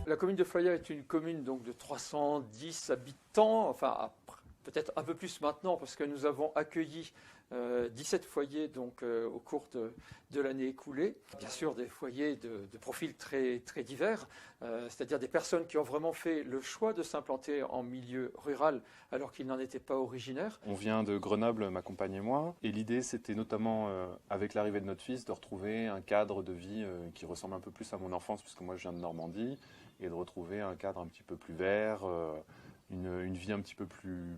La commune de Floya est une commune donc, de 310 habitants, enfin peut-être un peu plus maintenant parce que nous avons accueilli 17 foyers donc, au cours de l'année écoulée. Bien sûr des foyers de profils très, très divers, c'est-à-dire des personnes qui ont vraiment fait le choix de s'implanter en milieu rural alors qu'ils n'en étaient pas originaires. On vient de Grenoble, ma compagne et moi, et l'idée c'était notamment avec l'arrivée de notre fils de retrouver un cadre de vie qui ressemble un peu plus à mon enfance puisque moi je viens de Normandie, et de retrouver un cadre un petit peu plus vert, une vie un petit peu plus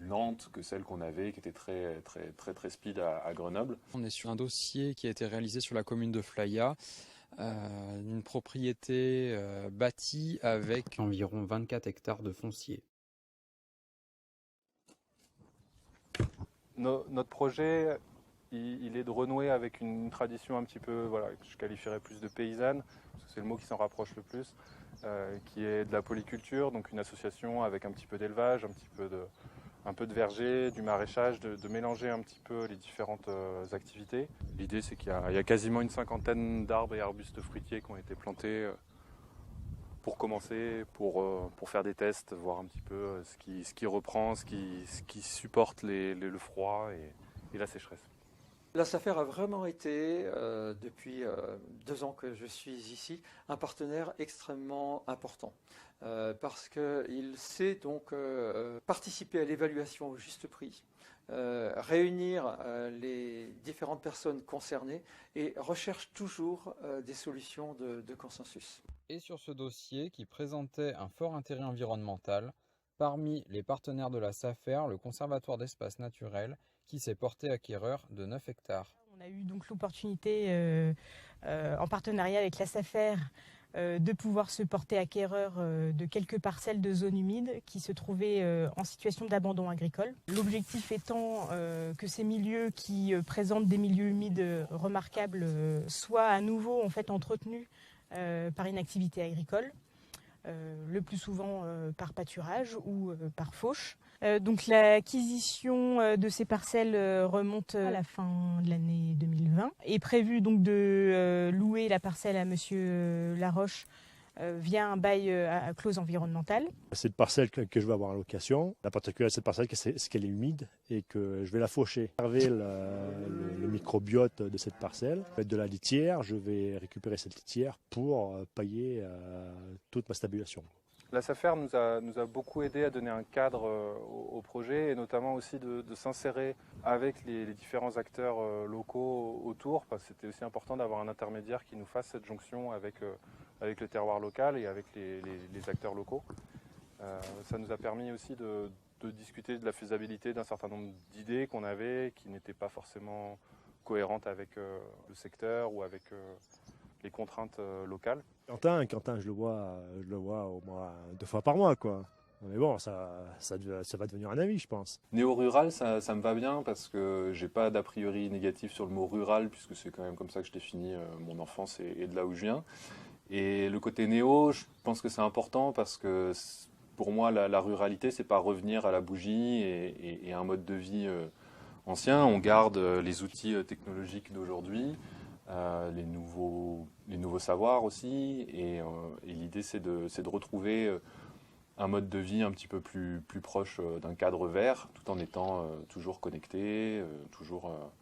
lente que celle qu'on avait, qui était très, très, très, très speed à Grenoble. On est sur un dossier qui a été réalisé sur la commune de Floya, une propriété bâtie avec environ 24 hectares de foncier. Notre projet, il est de renouer avec une tradition un petit peu, voilà, que je qualifierais plus de paysanne, parce que c'est le mot qui s'en rapproche le plus, qui est de la polyculture, donc une association avec un petit peu d'élevage, un peu de verger, du maraîchage, de mélanger un petit peu les différentes activités. L'idée, c'est qu'il y a quasiment une cinquantaine d'arbres et arbustes fruitiers qui ont été plantés pour commencer, pour faire des tests, voir un petit peu ce qui reprend, ce qui supporte le froid et la sécheresse. La SAFER a vraiment été, depuis 2 ans que je suis ici, un partenaire extrêmement important parce qu'il sait donc participer à l'évaluation au juste prix, réunir les différentes personnes concernées et recherche toujours des solutions de consensus. Et sur ce dossier qui présentait un fort intérêt environnemental, parmi les partenaires de la SAFER, le Conservatoire d'espaces naturels, qui s'est porté acquéreur de 9 hectares. On a eu donc l'opportunité, en partenariat avec la SAFER, de pouvoir se porter acquéreur de quelques parcelles de zones humides qui se trouvaient en situation d'abandon agricole. L'objectif étant que ces milieux qui présentent des milieux humides remarquables soient à nouveau en fait entretenus par une activité agricole. Le plus souvent par pâturage ou par fauche. Donc l'acquisition de ces parcelles remonte à la fin de l'année 2020. Est prévu donc de louer la parcelle à Monsieur Laroche via un bail à clause environnementale. Cette parcelle que je vais avoir en location, la particularité de cette parcelle, c'est qu'elle est humide et que je vais la faucher. Préserver le microbiote de cette parcelle, mettre de la litière, je vais récupérer cette litière pour pailler toute ma stabilisation. La SAFER nous a beaucoup aidé à donner un cadre au projet et notamment aussi de s'insérer avec les différents acteurs locaux autour, parce que c'était aussi important d'avoir un intermédiaire qui nous fasse cette jonction avec le terroir local et avec les acteurs locaux. Ça nous a permis aussi de discuter de la faisabilité d'un certain nombre d'idées qu'on avait qui n'étaient pas forcément cohérentes avec le secteur ou avec les contraintes locales. Quentin, je le vois au moins 2 fois par mois, quoi. Mais bon, ça va devenir un ami, je pense. Néo-rural, ça me va bien parce que j'ai pas d'a priori négatif sur le mot rural, puisque c'est quand même comme ça que je définis mon enfance et de là où je viens. Et le côté néo, je pense que c'est important parce que pour moi, la ruralité, c'est pas revenir à la bougie et à un mode de vie ancien. On garde les outils technologiques d'aujourd'hui. Les nouveaux savoirs aussi, et l'idée c'est de retrouver un mode de vie un petit peu plus proche d'un cadre vert, tout en étant toujours connecté, toujours